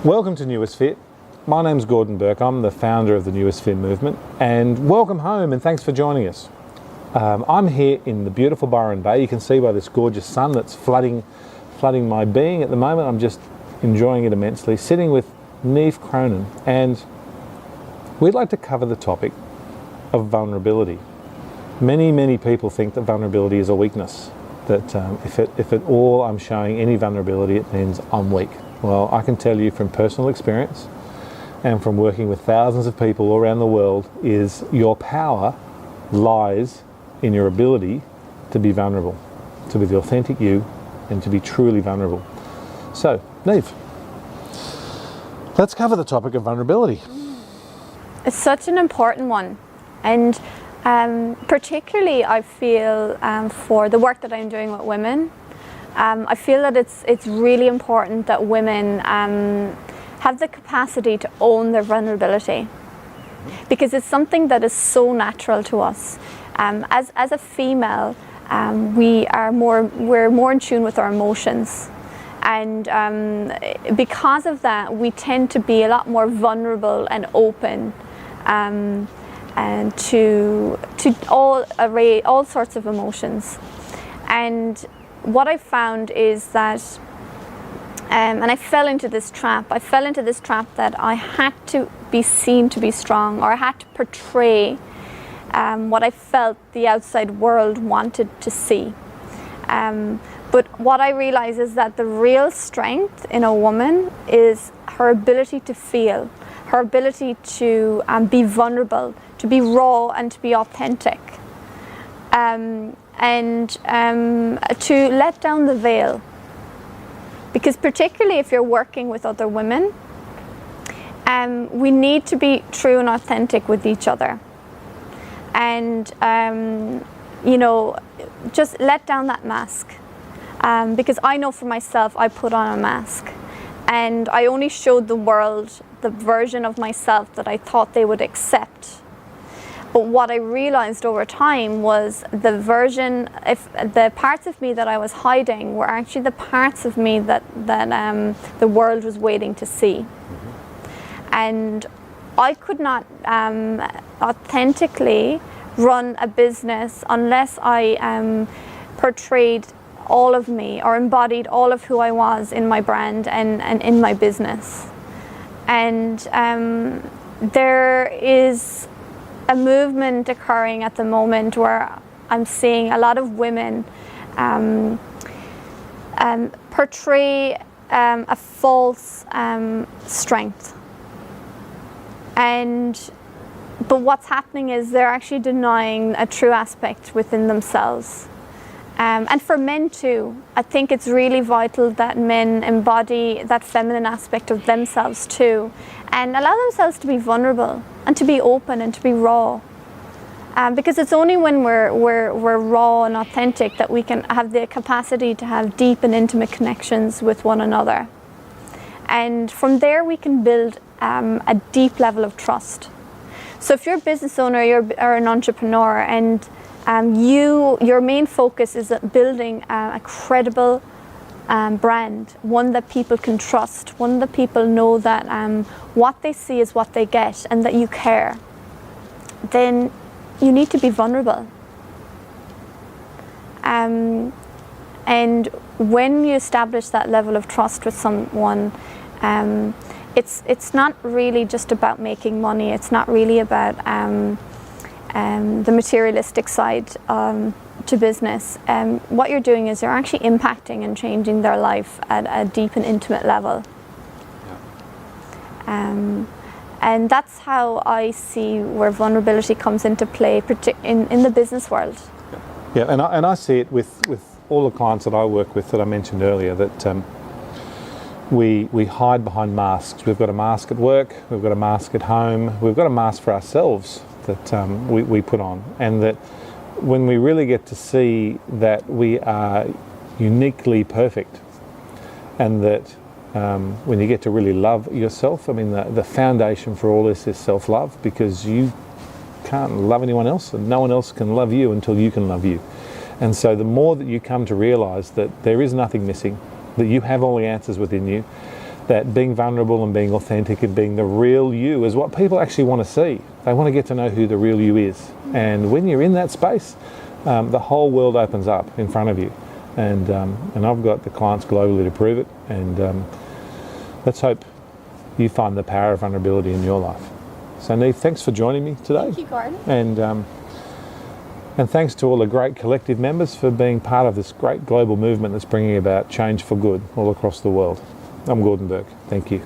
Welcome to Newest Fit. My name's Gordon Burke. I'm the founder of the Newest Fit movement, and welcome home and thanks for joining us. I'm here in the beautiful Byron Bay. You can see by this gorgeous sun that's flooding my being at the moment. I'm just enjoying it immensely, sitting with Niamh Cronin, and we'd like to cover the topic of vulnerability. Many people think that vulnerability is a weakness, that if at all I'm showing any vulnerability, it means I'm weak. Well, I can tell you from personal experience and from working with thousands of people all around the world is your power lies in your ability to be vulnerable, to be the authentic you and to be truly vulnerable. So, Niamh, let's cover the topic of vulnerability. It's such an important one, and particularly I feel for the work that I'm doing with women, I feel that it's really important that women have the capacity to own their vulnerability, because it's something that is so natural to us. As a female, we're more in tune with our emotions, and because of that, we tend to be a lot more vulnerable and open, and to all sorts of emotions. And what I found is that, and I fell into this trap that I had to be seen to be strong, or I had to portray what I felt the outside world wanted to see. But what I realize is that the real strength in a woman is her ability to feel, her ability to be vulnerable, to be raw and to be authentic. And to let down the veil, because particularly if you're working with other women, we need to be true and authentic with each other, and just let down that mask, because I know for myself I put on a mask, and I only showed the world the version of myself that I thought they would accept. But what I realized over time was the parts of me that I was hiding were actually the parts of me that the world was waiting to see. And I could not authentically run a business unless I portrayed all of me, or embodied all of who I was in my brand and in my business. And there is a movement occurring at the moment where I'm seeing a lot of women portray a false strength. But what's happening is they're actually denying a true aspect within themselves. And for men too, I think it's really vital that men embody that feminine aspect of themselves too, and allow themselves to be vulnerable and to be open and to be raw. Because it's only when we're raw and authentic that we can have the capacity to have deep and intimate connections with one another. And from there we can build a deep level of trust. So if you're a business owner or an entrepreneur, and your main focus is building a credible brand, one that people can trust, one that people know that what they see is what they get, and that you care, then you need to be vulnerable. And when you establish that level of trust with someone, it's not really just about making money. It's not really about the materialistic side to business. What you're doing is you're actually impacting and changing their life at a deep and intimate level. Yeah. And that's how I see where vulnerability comes into play in the business world. Yeah, and I see it with all the clients that I work with that I mentioned earlier, that we hide behind masks. We've got a mask at work, we've got a mask at home, we've got a mask for ourselves that we put on, and that when we really get to see that we are uniquely perfect, and that when you get to really love yourself, I mean the foundation for all this is self-love, because you can't love anyone else and no one else can love you until you can love you. And so the more that you come to realise that there is nothing missing, that you have all the answers within you, that being vulnerable and being authentic and being the real you is what people actually want to see. They want to get to know who the real you is. And when you're in that space, the whole world opens up in front of you. And I've got the clients globally to prove it. And let's hope you find the power of vulnerability in your life. So Neve, thanks for joining me today. Thank you, Gordon. And thanks to all the great collective members for being part of this great global movement that's bringing about change for good all across the world. I'm Gordon Burke. Thank you.